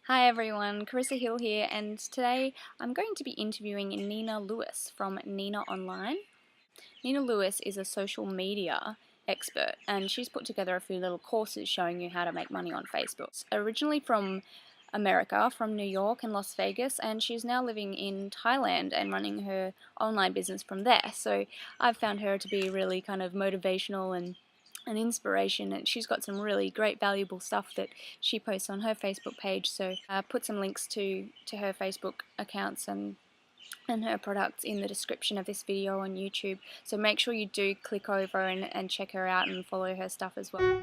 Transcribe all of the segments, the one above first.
Hi everyone, Carissa Hill here, and today I'm going to be interviewing Nina Lewis from Nina Online. Nina Lewis is a social media expert, and she's put together a few little courses showing you how to make money on Facebook. Originally from America, from New York and Las Vegas, and she's now living in Thailand and running her online business from there. So I've found her to be really kind of motivational and an inspiration, and she's got some really great valuable stuff that she posts on her Facebook page. So put some links to her Facebook accounts and her products in the description of this video on YouTube. So make sure you do click over and check her out and follow her stuff as well.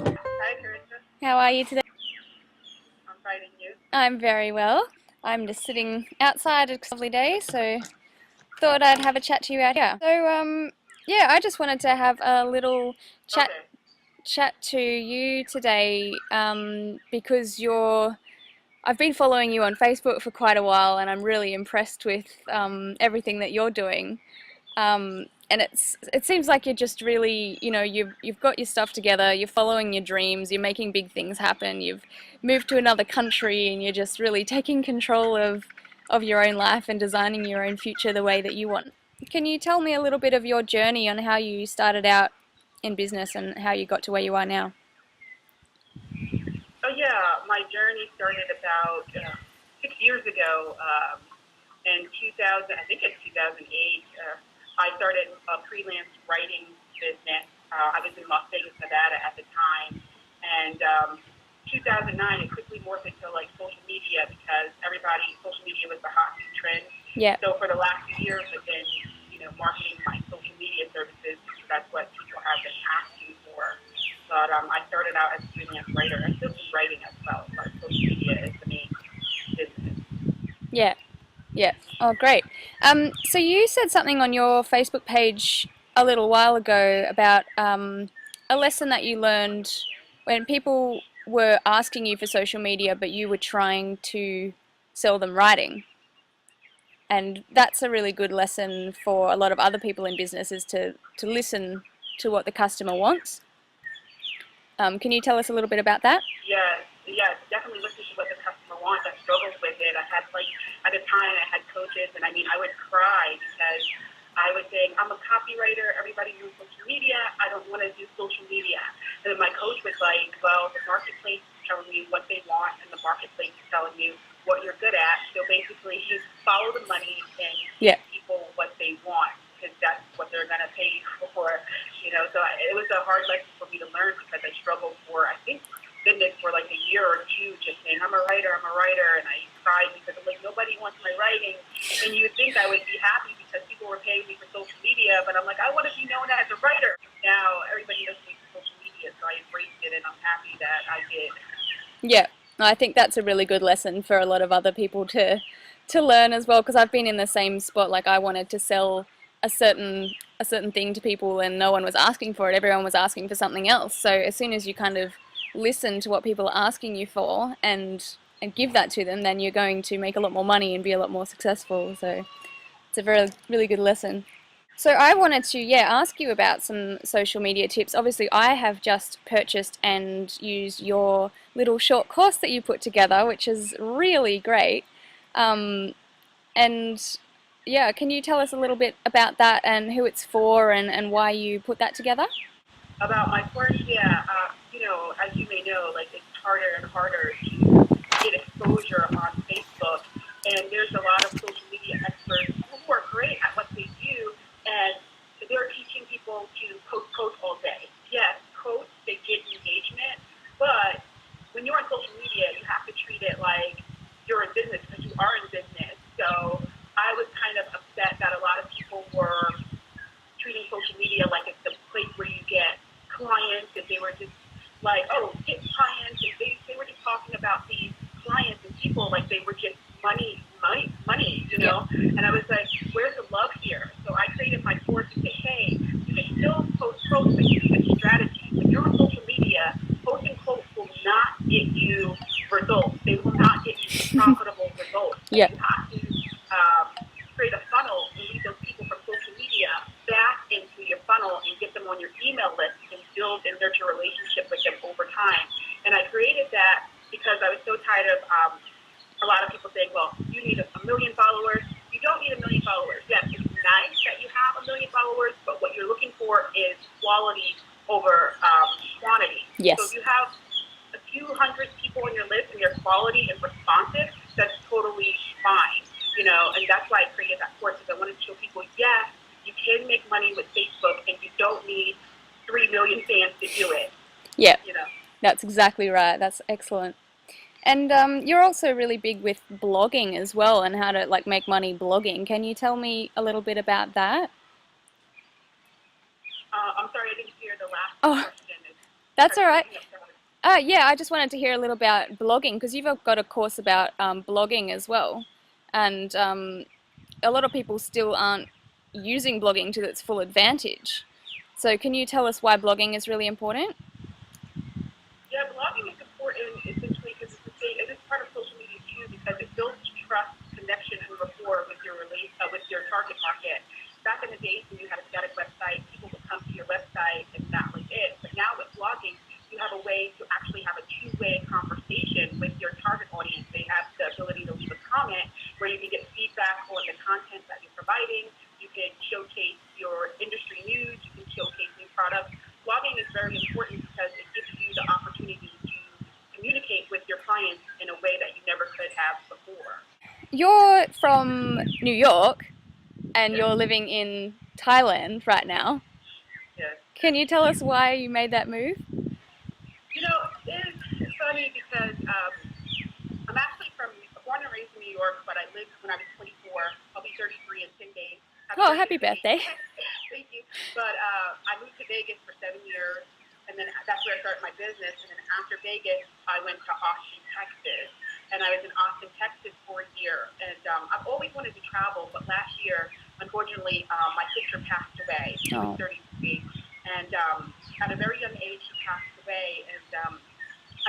Hi, Carissa. How are you today? I'm fighting you. I'm very well. I'm just sitting outside. It's a lovely day, so thought I'd have a chat to you out here. So yeah, I just wanted to have a little chat to you today because I've been following you on Facebook for quite a while, and I'm really impressed with everything that you're doing. And it seems like you're just really, you've got your stuff together, you're following your dreams, you're making big things happen, you've moved to another country, and you're just really taking control of your own life and designing your own future the way that you want. Can you tell me a little bit of your journey on how you started out in business and how you got to where you are now? Oh yeah, my journey started about 6 years ago. In 2000, I think it's 2008. I started a freelance writing business. I was in Las Vegas, Nevada at the time, and 2009 it quickly morphed into like social media because social media was the hot new trend. Yeah. So for the last few years, I've been marketing my social media services because that's what people have been asking for. But I started out as a freelance writer. I still do writing as well, but social media is the main business. Yeah. Yeah. Oh, great. So you said something on your Facebook page a little while ago about a lesson that you learned when people were asking you for social media, but you were trying to sell them writing. And that's a really good lesson for a lot of other people in business, is to listen to what the customer wants. Can you tell us a little bit about that? Yes, definitely listen to what the customer wants. I struggled with it. I had at the time I had coaches, and I mean I would cry because I was saying I'm a copywriter. Everybody uses social media. I don't want to do social media. And then my coach was like, well, the marketplace is telling you what they want, and the marketplace is telling you what you're good at. So basically, you follow the money and give people what they want because that's what they're going to pay you for. So it was a hard lesson for me to learn because I struggled for, I think, goodness, for like a year or two, just saying, I'm a writer, and I cried because I'm like, nobody wants my writing, and you would think I would be happy because people were paying me for social media, but I'm like, I want to be known as a writer. Now everybody knows me for social media, so I embraced it, and I'm happy that I did. Yeah, I think that's a really good lesson for a lot of other people to learn as well, because I've been in the same spot. Like, I wanted to sell a certain thing to people, and no one was asking for it. Everyone was asking for something else. So as soon as you kind of listen to what people are asking you for and give that to them, then you're going to make a lot more money and be a lot more successful. So it's a really good lesson. So I wanted to, ask you about some social media tips. Obviously, I have just purchased and used your little short course that you put together, which is really great. And yeah, can you tell us a little bit about that and who it's for and why you put that together? About my course, as you may know, like it's harder and harder to get exposure on Facebook, and there's a lot of social media experts who are great at what they do, and they're teaching people to post all day. Yes, post, they get engagement, but when you're on social media, you have to treat it like you're in business because you are in business. So I was kind of upset that a lot of people were treating social media like it's the place where you get clients, and they were just like, oh, get clients, and they were just talking about these clients and people like they were just money, And I was like, where's the love here? So I created my course to say, hey, you can still post quotes, but you need a strategy. When you're on social media, posting quotes will not get you results. They will not get you profitable results. Yeah. You have to create a funnel and lead those people from social media back into your funnel and get them on your email list and build and nurture a relationship with them over time. And I created that because I was so tired of a lot of people saying, well, you need a million followers. You don't need a million followers. Yes, it's nice that you have a million followers, but what you're looking for is quality over quantity. Yes. So if you have a few hundred people on your list and your quality is responsive, that's totally fine. And that's why I created that course, because I wanted to show people, yes, you can make money with Facebook and you don't need 3 million fans to do it. Yeah, that's exactly right. That's excellent. And you're also really big with blogging as well, and how to like make money blogging. Can you tell me a little bit about that? I'm sorry, I didn't hear the last question. That's all right. Yeah, I just wanted to hear a little about blogging, because you've got a course about blogging as well. And a lot of people still aren't using blogging to its full advantage. So can you tell us why blogging is really important? Yeah, blogging is important essentially because it's part of social media too, because it builds trust, connection, and rapport with your target market. Back in the days when you had a static website, people would come to your website and that was it. But now with blogging, you have a way to actually have a two-way conversation with your target audience. They have the ability to leave a comment where you can get feedback on the content that you're providing. You can showcase your industry news. You can showcase new products. Blogging is very important because it gives you the opportunity to communicate with your clients in a way that you never could have before. You're from New York and you're living in Thailand right now. Yes. Can you tell us why you made that move? It's funny because I'm actually born and raised in New York, but I lived when I was 24. I'll be 33 in 10 days. Happy birthday. Thank you. But I moved to Vegas for 7 years, and then that's where I started my business. And then after Vegas, I went to Austin, Texas. And I was in Austin, Texas for a year. And I've always wanted to travel, but last year, unfortunately, my sister passed away. She was 33. And at a very young age, she passed away. And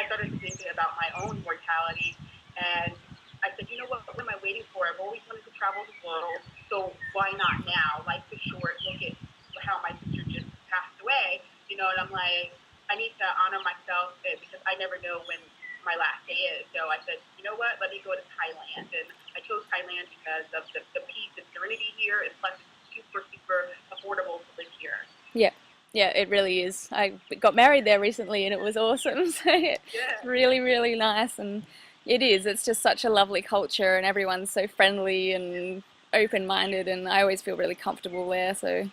I started thinking about my own mortality. And I said, you know what am I waiting for? I've always wanted to travel the world, so why not now? Life is short. Look at how my sister just passed away, and I'm like, I need to honor myself because I never know when my last day is. So I said, you know what, let me go to Thailand. And I chose Thailand because of the peace and serenity here, and plus it's super, super affordable to live here. Yeah, it really is. I got married there recently and it was awesome. So it's really, really nice. And it's just such a lovely culture, and everyone's so friendly and open-minded, and I always feel really comfortable there. So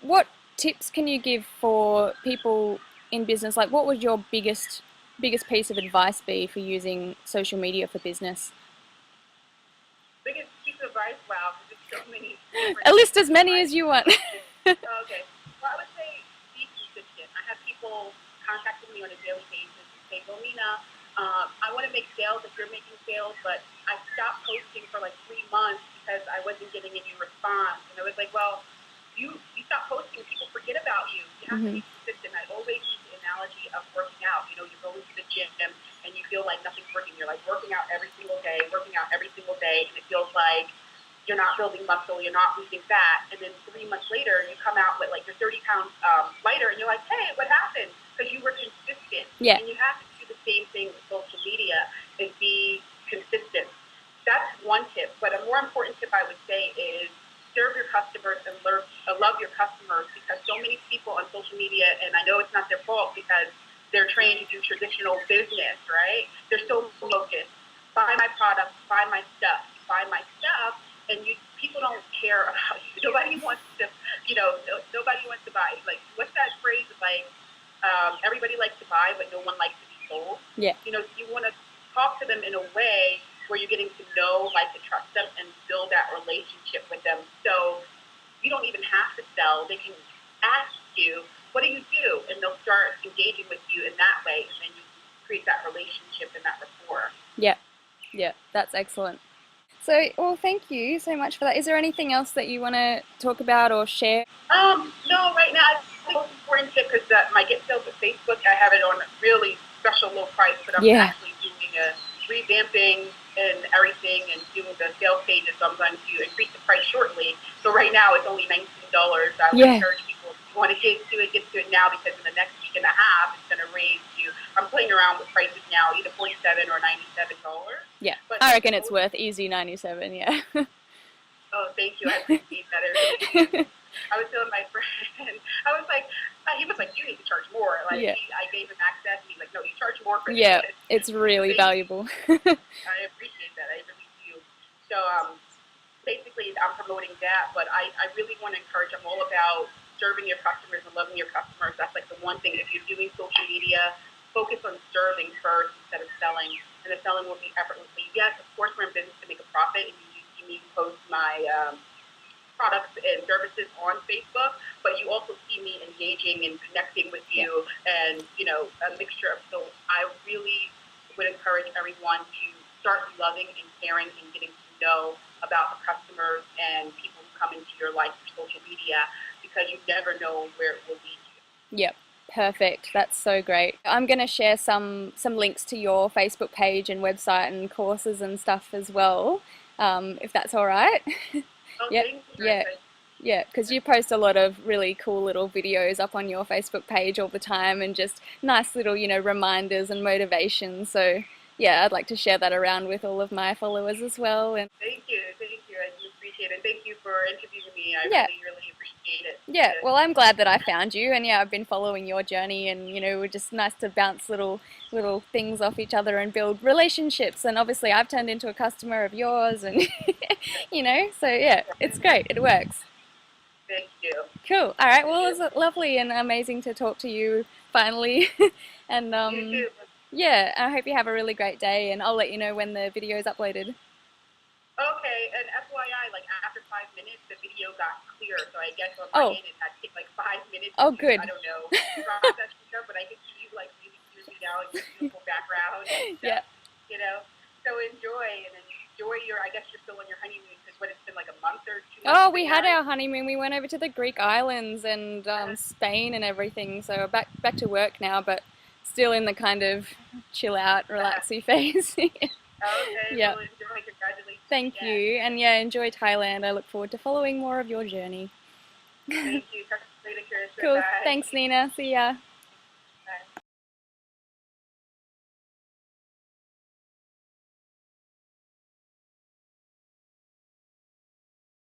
what tips can you give for people in business? Like, what would your biggest piece of advice be for using social media for business? Biggest piece of advice? Wow, there's so many. List as many as you want. Okay. Well, I would say be consistent. I have people contacting me on a daily basis and say, Romina, I want to make sales if you're making sales, but I stopped posting for like 3 months because I wasn't getting any response. And I was like, well, you stop posting, people forget about you. You have to be consistent. I always use the analogy of working out. You're going to the gym and you feel like nothing's working. You're like working out every single day, and it feels like you're not building muscle, you're not losing fat, and then 3 months later, you come out with like you're 30 pounds lighter, and you're like, hey, what happened? Because you were consistent. Yeah. And you have to do the same thing with social media and be consistent. That's one tip. But a more important tip I would say is serve your customers and love your customers, because so many people on social media, and I know it's not their fault because they're trained to do traditional business, right? They're so focused. Buy my product, buy my stuff, and people don't care about you. Nobody wants to, nobody wants to buy. Like, what's that phrase? Like, everybody likes to buy, but no one likes to be sold. Yeah. You want to talk to them in a way where you're getting to know, like, to trust them and build that relationship with them. So you don't even have to sell. They can ask you, what do you do? And they'll start engaging with you in that way, and then you create that relationship and that rapport. Yeah, that's excellent. So, well, thank you so much for that. Is there anything else that you want to talk about or share? No, right now, I think the most important tip is that my Get Sales with Facebook, I have it on a really special low price, but I'm actually doing a revamping and everything and doing the sales pages, so I'm going to increase the price shortly. So right now, it's only $19. I would encourage people, if you want to get to it now, because in the next week and a half, it's going to upgrade to. I'm playing around with prices now, either $47 or $97. Yeah, But I reckon it's worth easy 97. Yeah. oh, thank you. I appreciate that. I really do. I was telling my friend, I was like, he was like, you need to charge more. Like, Yeah. I gave him access, and he's like, no, you charge more for Yeah, this. it's really Thank you. valuable. I appreciate that. I really do. So, basically, I'm promoting that, but I really want to encourage. I'm all about serving your customers and loving your customers. That's like the one thing. If you're doing social media, focus on serving first instead of selling, and the selling will be effortlessly. Yes, of course, we're in business to make a profit, and you see me post my products and services on Facebook, but you also see me engaging and connecting with you, and a mixture of. So I really would encourage everyone to start loving and caring and getting to know about the customers and people who come into your life through social media, because you never know where it will lead you. Yep, perfect. That's so great. I'm going to share some links to your Facebook page and website and courses and stuff as well, if that's all right. Oh, Yep. thank you. Yeah. Yeah, because you post a lot of really cool little videos up on your Facebook page all the time, and just nice little, reminders and motivations. So yeah, I'd like to share that around with all of my followers as well. And Thank you. I do appreciate it. Thank you for interviewing me. I Yeah. really appreciate it. yeah, well, I'm glad that I found you, and yeah, I've been following your journey, and we're just nice to bounce little things off each other and build relationships. And obviously, I've turned into a customer of yours, and so yeah, it's great. It works. Thank you. Cool. All right. Well, it was lovely and amazing to talk to you finally. And You too. yeah, I hope you have a really great day, and I'll let you know when the video is uploaded. Okay, and FYI, like after 5 minutes, the video got clear. So I guess on Oh. my end, it had to take like 5 minutes. Oh, to, good. I don't know, process stuff, but I can see you like really clearly now in your beautiful background. And Yeah. stuff, So enjoy your. I guess you're still on your honeymoon, because it's been like a month or 2 months. Oh, we had our honeymoon. We went over to the Greek islands and Spain and everything. So back to work now, but still in the kind of chill out, relaxy phase. Okay. Yeah. Well, enjoy. Congratulations. Thank again. you, and yeah, enjoy Thailand. I look forward to following more of your journey. Thank you. Talk to you later, Chris. Cool. Bye. Thanks, Nina. See ya.